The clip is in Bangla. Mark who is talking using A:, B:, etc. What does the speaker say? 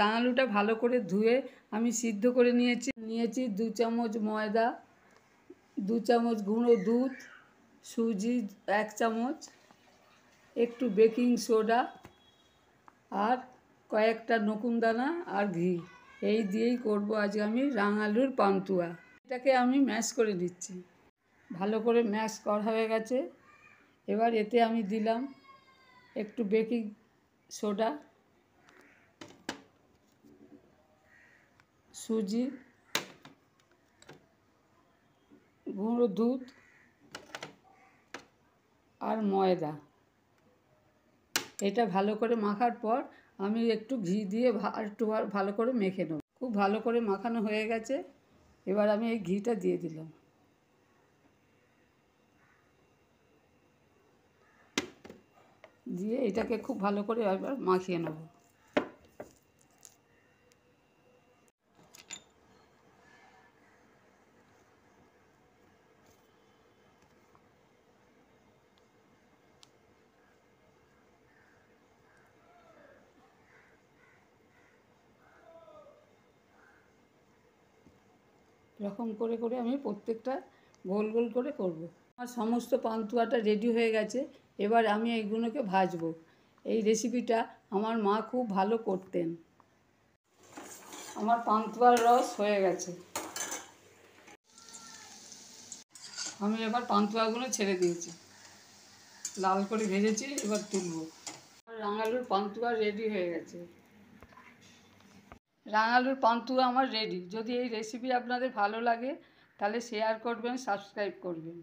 A: রাঙালুটা ভালো করে ধুয়ে আমি সিদ্ধ করে নিয়েছি 2 চামচ ময়দা, 2 চামচ গুঁড়ো দুধ, সুজি 1 চামচ, একটু বেকিং সোডা আর কয়েকটা নকুনদানা আর ঘি। এই দিয়েই করব আজকে আমি রাঙালুর পান্তুয়া। এটাকে আমি ম্যাশ করে দিচ্ছি। ভালো করে ম্যাশ করা হয়ে গেছে। এবার এতে আমি দিলাম একটু বেকিং সোডা, সুজি, গুঁড়ো দুধ আর ময়দা। এটা ভালো করে মাখার পর আমি একটু ঘি দিয়ে একটু ভালো করে মেখে নেব। খুব ভালো করে মাখানো হয়ে গেছে। এবার আমি এই ঘিটা দিয়ে দিলাম। দিয়ে এটাকে খুব ভালো করে এবার মাখিয়ে নেব। এরকম করে করে আমি প্রত্যেকটা গোল গোল করে করব। আমার সমস্ত পান্তুয়াটা রেডি হয়ে গেছে। এবার আমি এইগুলোকে ভাজবো। এই রেসিপিটা আমার মা খুব ভালো করতেন। আমার পান্তুয়ার রস হয়ে গেছে। আমি এবার পান্তুয়াগুলো ছেড়ে দিয়েছি, লাল করে ভেজেছি। এবার তুলব। রাঙালুর পান্তুয়া রেডি হয়ে গেছে। রাঙালুর পান্তুয়া আমার রেডি। যদি এই রেসিপি আপনাদের ভালো লাগে তাহলে শেয়ার করবেন, সাবস্ক্রাইব করবেন।